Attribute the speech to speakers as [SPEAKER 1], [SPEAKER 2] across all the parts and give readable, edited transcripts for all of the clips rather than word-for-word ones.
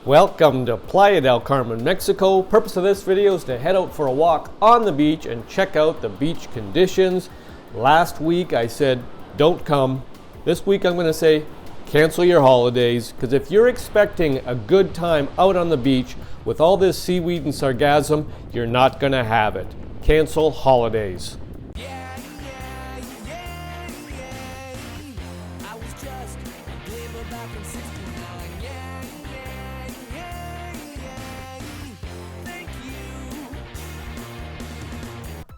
[SPEAKER 1] Welcome to Playa del Carmen, Mexico. Purpose of this video is to head out for a walk on the beach and check out the beach conditions. Last week I said don't come. This week I'm going to say cancel your holidays, because if you're expecting a good time out on the beach with all this seaweed and sargassum, you're not going to have it. Cancel holidays.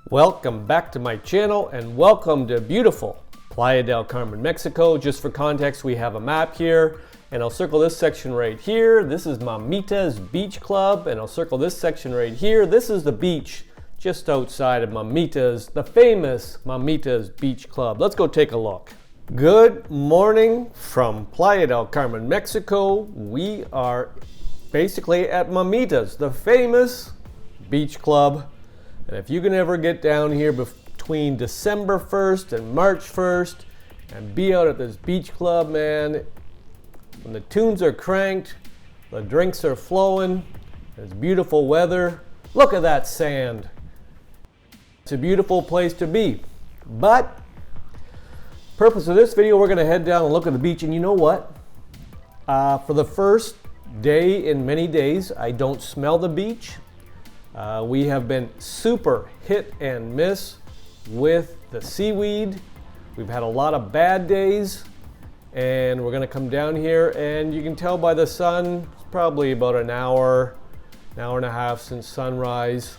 [SPEAKER 1] Welcome back to my channel and welcome to beautiful Playa del Carmen, Mexico. Just for context, we have a map here and I'll circle this section right here. This is Mamita's Beach Club, and I'll circle this section right here. This is the beach just outside of Mamita's, the famous Mamita's Beach Club. Let's go take a look. Good morning from Playa del Carmen, Mexico. We are basically at Mamita's, the famous beach club. And if you can ever get down here between December 1st and March 1st and be out at this beach club, man, when the tunes are cranked, the drinks are flowing, there's beautiful weather. Look at that sand. It's a beautiful place to be. But purpose of this video, we're going to head down and look at the beach. And you know what? For the first day in many days, I don't smell the beach. We have been super hit and miss with the seaweed. We've had a lot of bad days, and we're going to come down here, and you can tell by the sun, it's probably about an hour and a half since sunrise.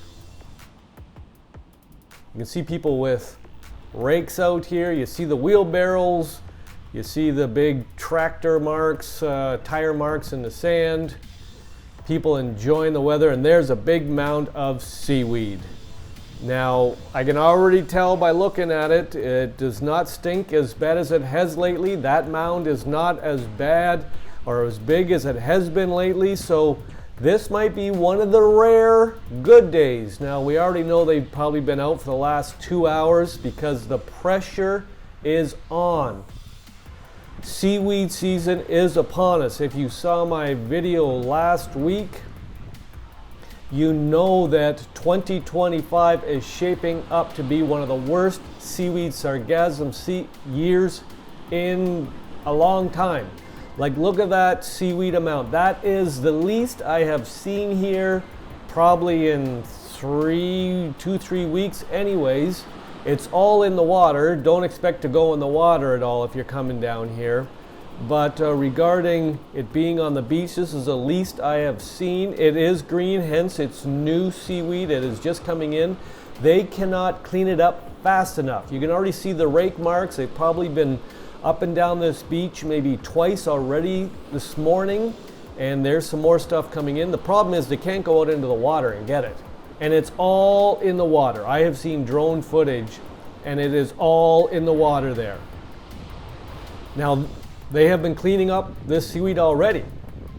[SPEAKER 1] You can see people with rakes out here. You see the wheelbarrows. You see the big tractor marks, tire marks in the sand. People enjoying the weather, and there's a big mound of seaweed. Now, I can already tell by looking at it, it does not stink as bad as it has lately. That mound is not as bad or as big as it has been lately, so this might be one of the rare good days. Now, we already know they've probably been out for the last 2 hours because the pressure is on. Seaweed season is upon us. If you saw my video last week, you know that 2025 is shaping up to be one of the worst seaweed sargassum years in a long time. Like, look at that seaweed amount. That is the least I have seen here probably in 2-3 weeks anyways. It's all in the water. Don't expect to go in the water at all if you're coming down here. But regarding it being on the beach, this is the least I have seen. It is green, hence it's new seaweed. It is just coming in. They cannot clean it up fast enough. You can already see the rake marks. They've probably been up and down this beach maybe twice already this morning. And there's some more stuff coming in. The problem is they can't go out into the water and get it. And it's all in the water. I have seen drone footage, and it is all in the water there. Now, they have been cleaning up this seaweed already.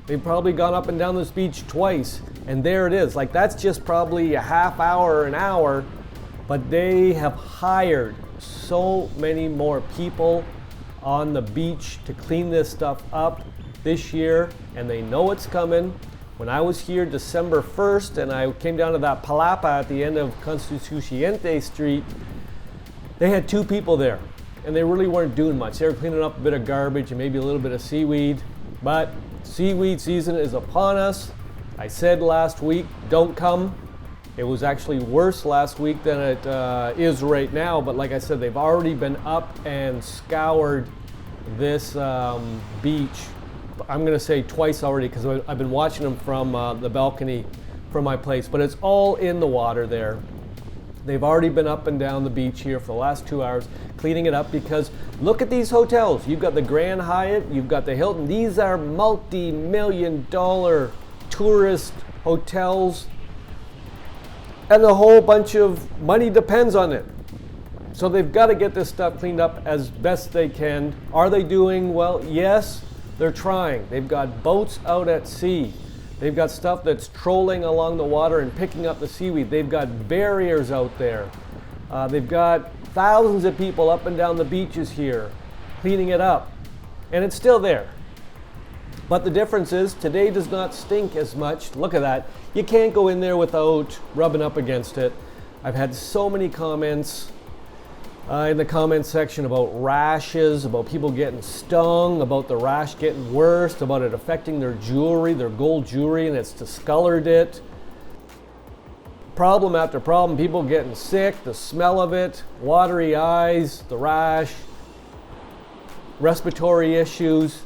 [SPEAKER 1] They've probably gone up and down this beach twice, and there it is. Like, that's just probably a half hour, an hour, but they have hired so many more people on the beach to clean this stuff up this year, and they know it's coming. When I was here December 1st and I came down to that palapa at the end of Constituyente Street, they had 2 people there and they really weren't doing much. They were cleaning up a bit of garbage and maybe a little bit of seaweed, but seaweed season is upon us. I said last week, don't come. It was actually worse last week than it is right now, but like I said, they've already been up and scoured this beach. I'm going to say twice already because I've been watching them from the balcony from my place, but it's all in the water there. They've already been up and down the beach here for the last 2 hours cleaning it up, because look at these hotels. You've got the Grand Hyatt, you've got the Hilton. These are multi-million-dollar tourist hotels, and a whole bunch of money depends on it. So they've got to get this stuff cleaned up as best they can. Are they doing well? Yes. They're trying. They've got boats out at sea. They've got stuff that's trolling along the water and picking up the seaweed. They've got barriers out there. They've got thousands of people up and down the beaches here cleaning it up. And it's still there. But the difference is today does not stink as much. Look at that. You can't go in there without rubbing up against it. I've had so many comments in the comment section about rashes, about people getting stung, about the rash getting worse, about it affecting their jewelry, their gold jewelry, and it's discolored it. Problem after problem, people getting sick, the smell of it, watery eyes, the rash, respiratory issues.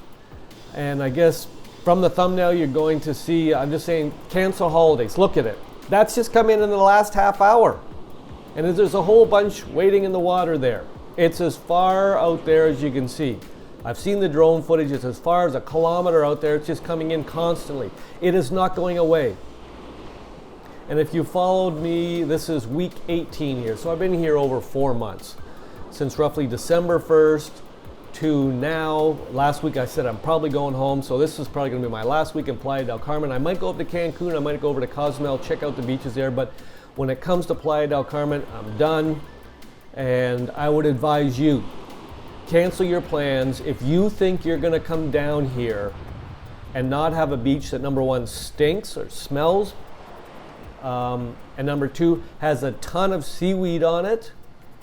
[SPEAKER 1] And I guess from the thumbnail you're going to see, I'm just saying cancel holidays. Look at it. That's just come in the last half hour. And there's a whole bunch waiting in the water there. It's as far out there as you can see. I've seen the drone footage. It's as far as a kilometer out there. It's just coming in constantly. It is not going away. And if you followed me, this is week 18 here. So I've been here over 4 months. Since roughly December 1st to now. Last week I said I'm probably going home. So this is probably going to be my last week in Playa del Carmen. I might go up to Cancun. I might go over to Cozumel, check out the beaches there. But when it comes to Playa del Carmen, I'm done. And I would advise you, cancel your plans. If you think you're going to come down here and not have a beach that, number one, stinks or smells, and number two, has a ton of seaweed on it,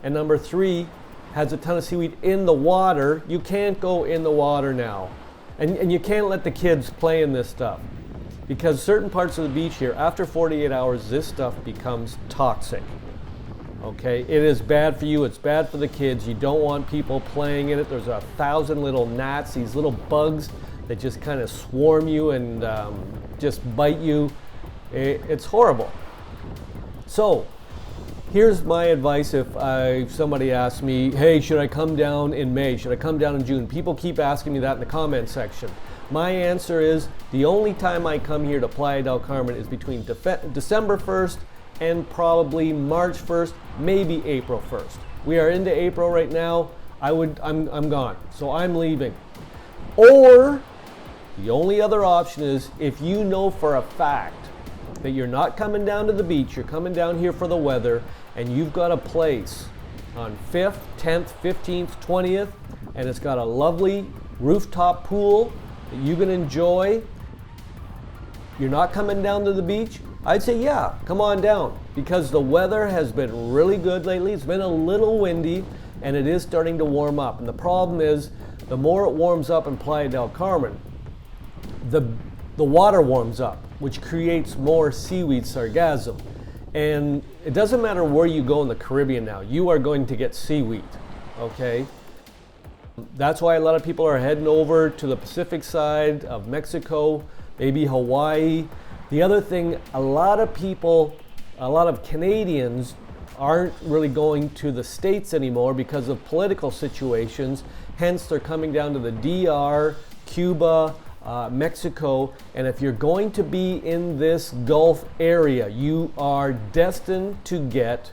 [SPEAKER 1] and number three, has a ton of seaweed in the water, you can't go in the water now. And you can't let the kids play in this stuff. Because certain parts of the beach here, after 48 hours, this stuff becomes toxic. Okay, it is bad for you, it's bad for the kids. You don't want people playing in it. There's 1,000 little gnats, these little bugs that just kind of swarm you and just bite you. It's horrible. So, here's my advice if somebody asks me, hey, should I come down in May? Should I come down in June? People keep asking me that in the comment section. My answer is, the only time I come here to Playa del Carmen is between December 1st and probably March 1st, maybe April 1st. We are into April right now. I'm gone, so I'm leaving. Or, the only other option is, if you know for a fact that you're not coming down to the beach, you're coming down here for the weather, and you've got a place on 5th, 10th, 15th, 20th, and it's got a lovely rooftop pool that you can enjoy, you're not coming down to the beach, I'd say yeah, come on down, because the weather has been really good lately. It's been a little windy, and it is starting to warm up. And the problem is, the more it warms up in Playa del Carmen, the water warms up, which creates more seaweed sargassum. And it doesn't matter where you go in the Caribbean now, you are going to get seaweed, okay? That's why a lot of people are heading over to the Pacific side of Mexico, maybe Hawaii. The other thing, a lot of people, a lot of Canadians aren't really going to the States anymore because of political situations. Hence, they're coming down to the DR, Cuba, Mexico, and if you're going to be in this Gulf area, you are destined to get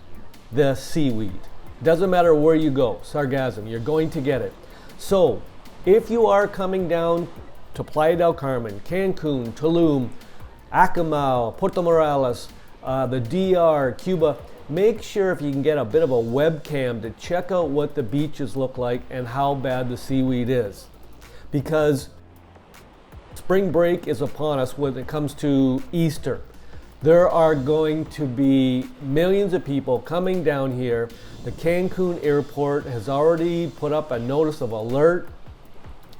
[SPEAKER 1] the seaweed. Doesn't matter where you go, sargassum, you're going to get it. So, if you are coming down to Playa del Carmen, Cancun, Tulum, Acapulco, Puerto Morales, the DR, Cuba, make sure if you can get a bit of a webcam to check out what the beaches look like and how bad the seaweed is. Because spring break is upon us when it comes to Easter. There are going to be millions of people coming down here. The Cancun airport has already put up a notice of alert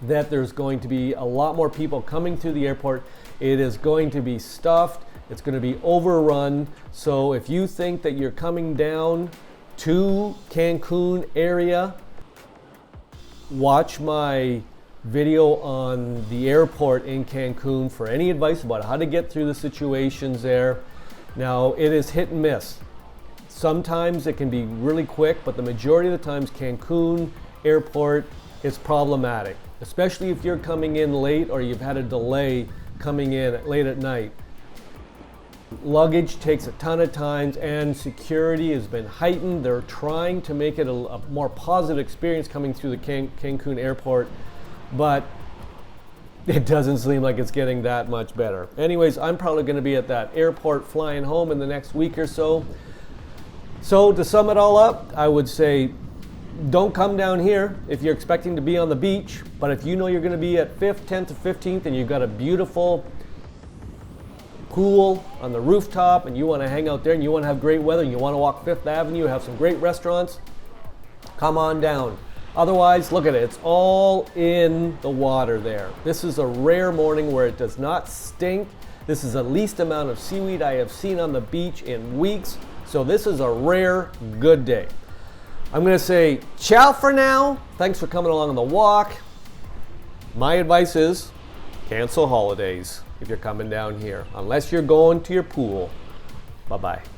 [SPEAKER 1] that there's going to be a lot more people coming through the airport. It is going to be stuffed. It's going to be overrun. So if you think that you're coming down to Cancun area, watch my video on the airport in Cancun for any advice about how to get through the situations there. Now, it is hit and miss. Sometimes it can be really quick, but the majority of the times Cancun airport is problematic, especially if you're coming in late or you've had a delay coming in late at night. Luggage takes a ton of time, and security has been heightened. They're trying to make it a more positive experience coming through the Cancun airport, but it doesn't seem like it's getting that much better. Anyways, I'm probably going to be at that airport flying home in the next week or so. So to sum it all up, I would say don't come down here if you're expecting to be on the beach, but if you know you're going to be at 5th, 10th, or 15th and you've got a beautiful pool on the rooftop and you want to hang out there and you want to have great weather and you want to walk 5th Avenue, have some great restaurants, come on down. Otherwise, look at it, it's all in the water there. This is a rare morning where it does not stink. This is the least amount of seaweed I have seen on the beach in weeks, so this is a rare, good day. I'm going to say ciao for now. Thanks for coming along on the walk. My advice is cancel holidays if you're coming down here, unless you're going to your pool. Bye-bye.